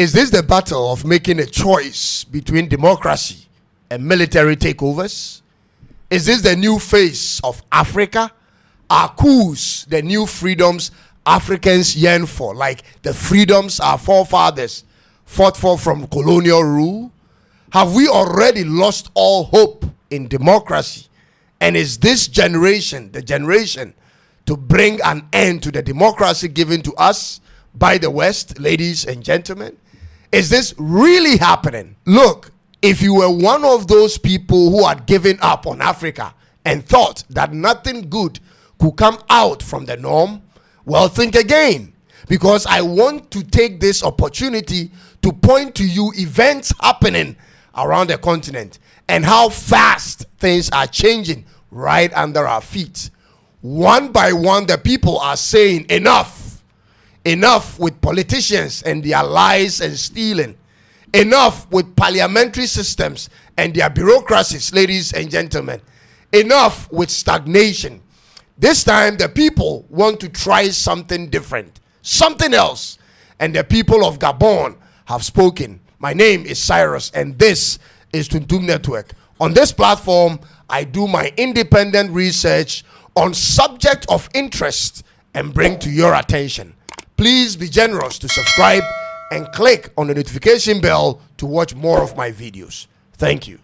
Is this the battle of making a choice between democracy and military takeovers? Is this the new face of Africa? Are coups the new freedoms Africans yearn for, like the freedoms our forefathers fought for from colonial rule? Have we already lost all hope in democracy? And is this generation the generation to bring an end to the democracy given to us by the West, ladies and gentlemen? Is this really happening? Look, if you were one of those people who had given up on Africa and thought that nothing good could come out from the norm, well, think again, because I want to take this opportunity to point to you events happening around the continent and how fast things are changing right under our feet. One by one, the people are saying enough. Enough with politicians and their lies and stealing. Enough with parliamentary systems and their bureaucracies, ladies and gentlemen. Enough with stagnation. This time, the people want to try something different, something else. And the people of Gabon have spoken. My name is Cyrus, and this is Tuntum Network. On this platform, I do my independent research on subject of interest and bring to your attention. Please be generous to subscribe and click on the notification bell to watch more of my videos. Thank you.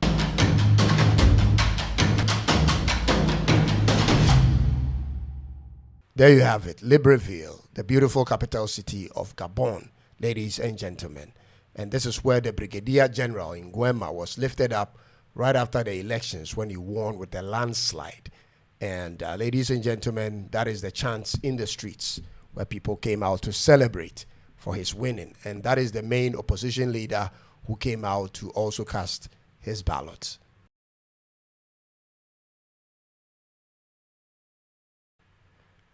There you have it, Libreville, the beautiful capital city of Gabon, ladies and gentlemen. And this is where the Brigadier General Nguema was lifted up right after the elections when he won with a landslide. And ladies and gentlemen, that is the chants in the streets where people came out to celebrate for his winning. And that is the main opposition leader who came out to also cast his ballot.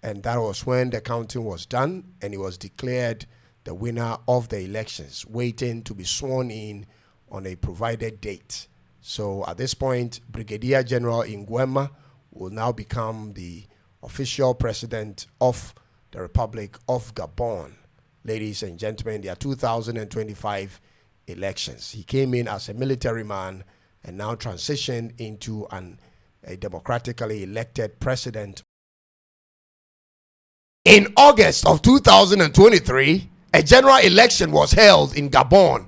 And that was when the counting was done and he was declared the winner of the elections, waiting to be sworn in on a provided date. So at this point, Brigadier General Nguema will now become the official president of the Republic of Gabon. Ladies and gentlemen, their 2025 elections. He came in as a military man and now transitioned into a democratically elected president. In August of 2023, a general election was held in Gabon,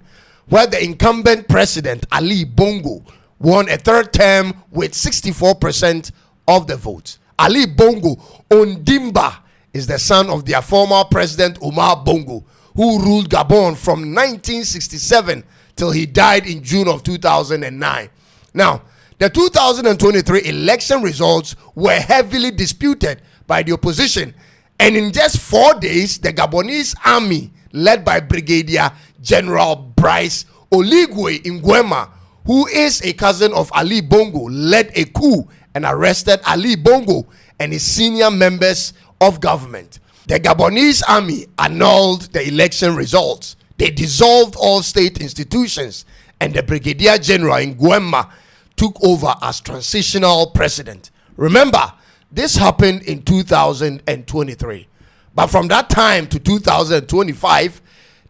where the incumbent president, Ali Bongo, won a third term with 64% of the votes. Ali Bongo Ondimba is the son of their former president, Omar Bongo, who ruled Gabon from 1967 till he died in June of 2009. Now, the 2023 election results were heavily disputed by the opposition, and in just 4 days, the Gabonese army, led by Brigadier General Brice Oligui Nguema, who is a cousin of Ali Bongo, led a coup and arrested Ali Bongo and his senior members of government. The Gabonese army annulled the election results. They dissolved all state institutions, and the Brigadier General Nguema took over as transitional president. Remember, this happened in 2023. But from that time to 2025,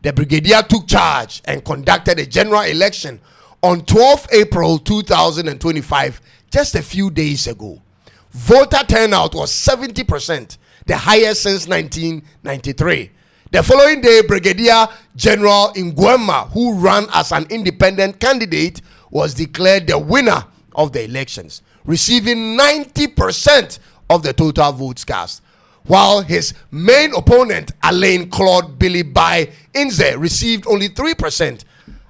the Brigadier took charge and conducted a general election on 12 April 2025, just a few days ago. Voter turnout was 70%, the highest since 1993. The following day, Brigadier General Nguema, who ran as an independent candidate, was declared the winner of the elections, receiving 90% of the total votes cast, while his main opponent, Alain Claude Bilibai Inze, received only 3%.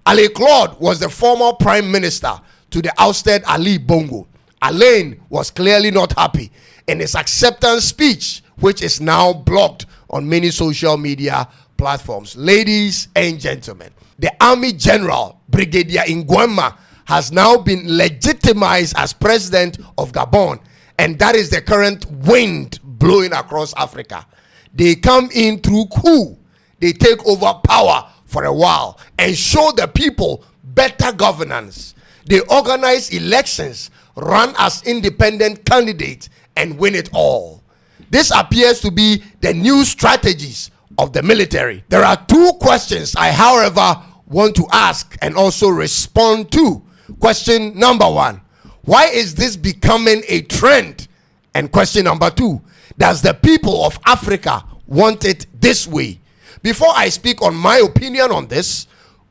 Alain Claude was the former prime minister to the ousted Ali Bongo. Alain was clearly not happy in his acceptance speech, which is now blocked on many social media platforms. Ladies and gentlemen, the Army General, Brigadier Nguema, has now been legitimized as president of Gabon, and that is the current wind blowing across Africa. They come in through coup. They take over power for a while and show the people better governance. They organize elections, run as independent candidates, and win it all. This appears to be the new strategies of the military. There are two questions I, however, want to ask and also respond to. Question number one, why is this becoming a trend? And question number two, does the people of Africa want it this way? Before I speak on my opinion on this,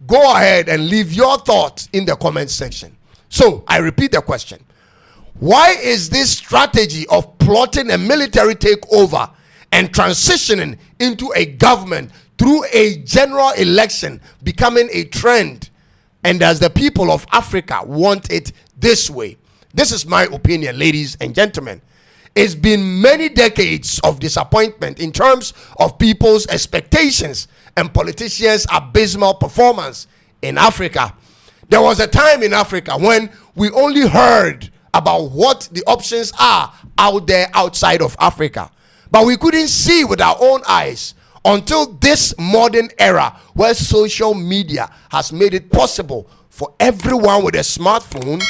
go ahead and leave your thoughts in the comment section. So I repeat the question. Why is this strategy of plotting a military takeover and transitioning into a government through a general election becoming a trend? And does the people of Africa want it this way? This is my opinion, ladies and gentlemen. It's been many decades of disappointment in terms of people's expectations and politicians' abysmal performance in Africa. There was a time in Africa when we only heard about what the options are out there outside of Africa, but we couldn't see with our own eyes until this modern era where social media has made it possible for everyone with a smartphone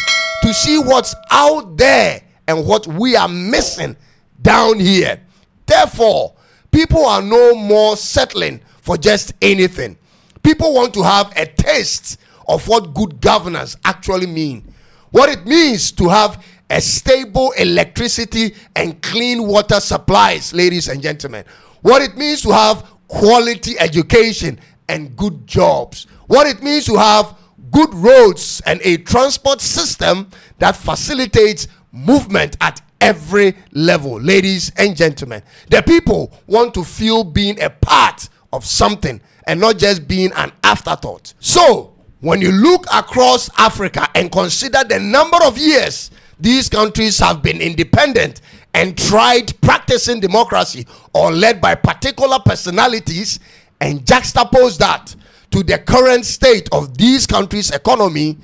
to see what's out there and what we are missing down here. Therefore, people are no more settling for just anything. People want to have a taste of what good governance actually mean. What it means to have a stable electricity and clean water supplies, ladies and gentlemen. What it means to have quality education and good jobs. What it means to have good roads and a transport system that facilitates movement at every level. Ladies and gentlemen, the people want to feel being a part of something and not just being an afterthought. So when you look across Africa and consider the number of years these countries have been independent and tried practicing democracy or led by particular personalities, and juxtapose that to the current state of these countries' economy,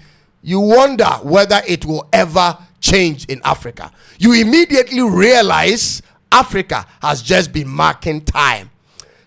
you wonder whether it will ever change in Africa. You immediately realize Africa has just been marking time.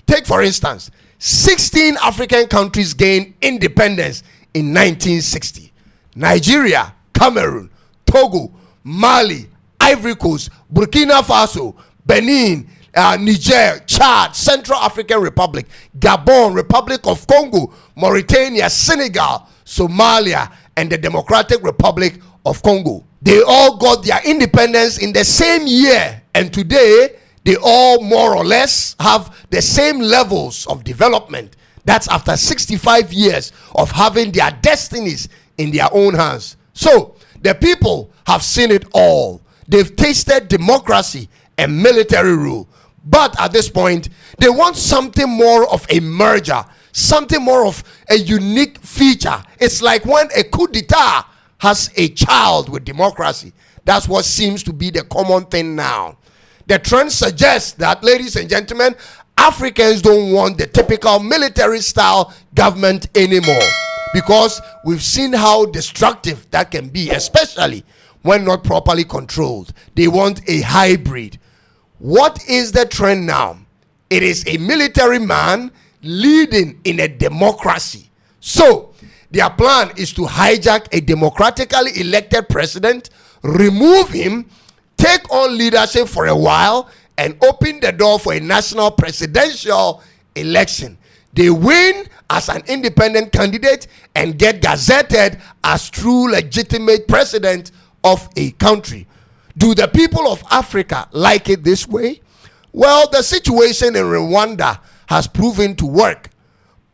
Take, for instance, 16 African countries gained independence in 1960. Nigeria, Cameroon, Togo, Mali, Ivory Coast, Burkina Faso, Benin, Niger, Chad, Central African Republic, Gabon, Republic of Congo, Mauritania, Senegal, Somalia, and the Democratic Republic of Congo. They all got their independence in the same year, and today they all more or less have the same levels of development. That's after 65 years of having their destinies in their own hands. So the people have seen it all. They've tasted democracy and military rule. But at this point, they want something more of a merger, something more of a unique feature. It's like when a coup d'etat has a child with democracy. That's what seems to be the common thing now. The trend suggests that, ladies and gentlemen, Africans don't want the typical military style government anymore, because we've seen how destructive that can be, especially when not properly controlled. They want a hybrid. What is the trend now? It is a military man leading in a democracy. So their plan is to hijack a democratically elected president, remove him, take on leadership for a while, and open the door for a national presidential election. They win as an independent candidate and get gazetted as true legitimate president of a country. Do the people of Africa like it this way? Well, the situation in Rwanda has proven to work.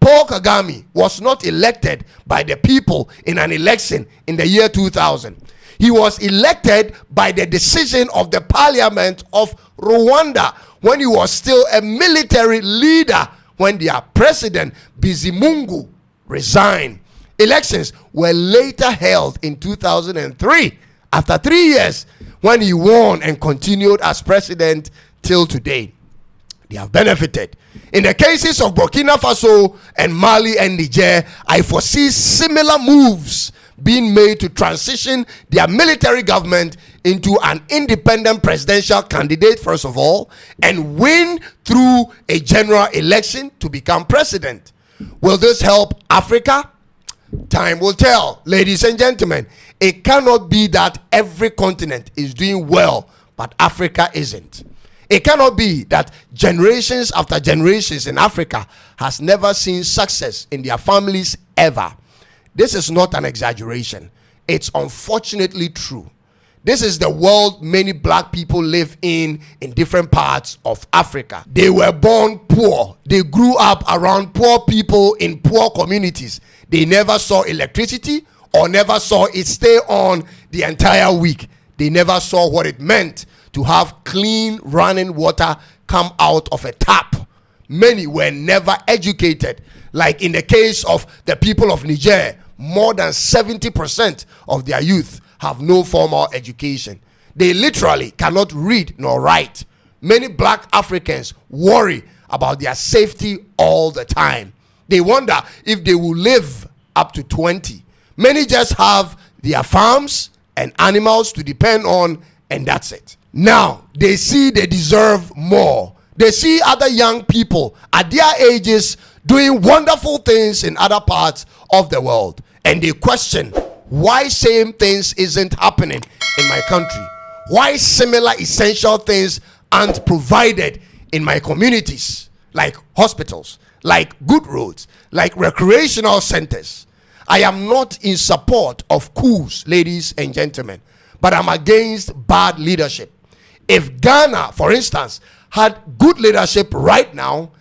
Paul Kagame was not elected by the people in an election in the year 2000. He was elected by the decision of the parliament of Rwanda when he was still a military leader, when their president Bizimungu resigned. Elections were later held in 2003, after 3 years, when he won and continued as president till today. They have benefited. In the cases of Burkina Faso and Mali and Niger, I foresee similar moves being made to transition their military government into an independent presidential candidate, first of all, and win through a general election to become president. Will this help Africa? Time will tell, ladies and gentlemen. It cannot be that every continent is doing well, but Africa isn't. It cannot be that generations after generations in Africa has never seen success in their families ever. This is not an exaggeration. It's unfortunately true. This is the world many black people live in different parts of Africa. They were born poor. They grew up around poor people in poor communities. They never saw electricity or never saw it stay on the entire week. They never saw what it meant to have clean running water come out of a tap. Many were never educated. Like in the case of the people of Niger, more than 70% of their youth have no formal education. They literally cannot read nor write. Many black Africans worry about their safety all the time. They wonder if they will live up to 20. Many just have their farms and animals to depend on, and that's it. Now, they see they deserve more. They see other young people at their ages doing wonderful things in other parts of the world, and they question why same things isn't happening in my country. Why similar essential things aren't provided in my communities, like hospitals, like good roads, like recreational centers. I am not in support of coups, ladies and gentlemen, but I'm against bad leadership. If Ghana, for instance, had good leadership right now,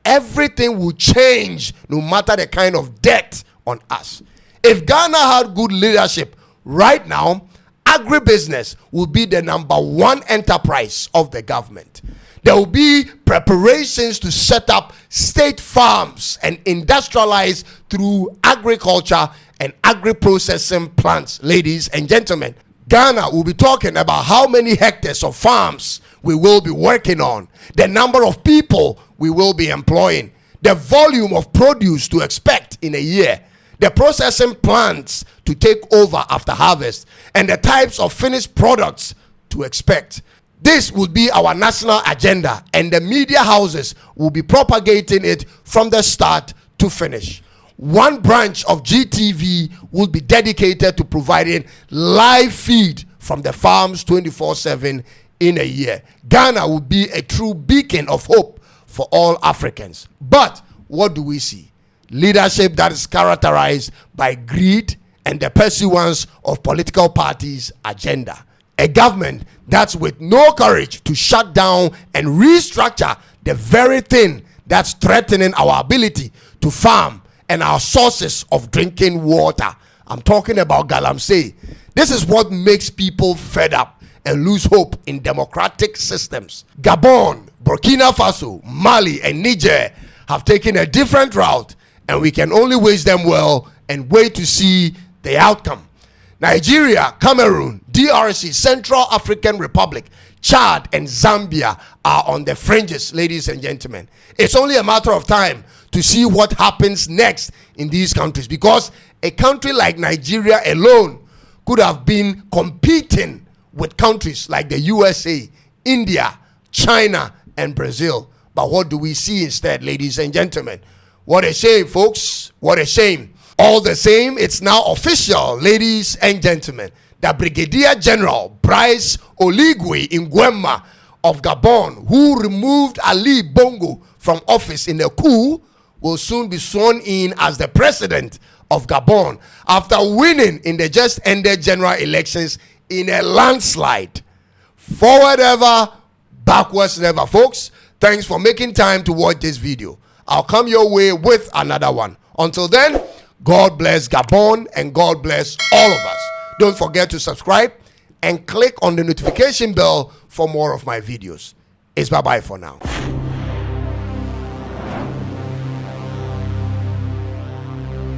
everything would change no matter the kind of debt on us. If Ghana had good leadership right now, agribusiness would be the #1 enterprise of the government. There will be preparations to set up state farms and industrialize through agriculture and agri-processing plants, ladies and gentlemen. Ghana will be talking about how many hectares of farms we will be working on, the number of people we will be employing, the volume of produce to expect in a year, the processing plants to take over after harvest, and the types of finished products to expect. This would be our national agenda, and the media houses will be propagating it from the start to finish. One branch of GTV will be dedicated to providing live feed from the farms 24/7 in a year. Ghana will be a true beacon of hope for all Africans. But what do we see? Leadership that is characterized by greed and the pursuance of political parties' agenda. A government that's with no courage to shut down and restructure the very thing that's threatening our ability to farm and our sources of drinking water. I'm talking about galamsey. This is what makes people fed up and lose hope in democratic systems. Gabon, Burkina Faso, Mali, and Niger have taken a different route, and we can only wish them well and wait to see the outcome. Nigeria, Cameroon, DRC, Central African Republic, Chad, and Zambia are on the fringes, ladies and gentlemen. It's only a matter of time to see what happens next in these countries, because a country like Nigeria alone could have been competing with countries like the USA, India, China, and Brazil. But what do we see instead, ladies and gentlemen? What a shame, folks. What a shame. All the same, it's now official, ladies and gentlemen, that Brigadier General Brice Oligui Nguema of Gabon, who removed Ali Bongo from office in a coup, will soon be sworn in as the president of Gabon after winning in the just ended general elections in a landslide. Forward ever, backwards never, folks. Thanks for making time to watch this video. I'll come your way with another one. Until then, God bless Gabon and God bless all of us. Don't forget to subscribe and click on the notification bell for more of my videos. It's bye-bye for now.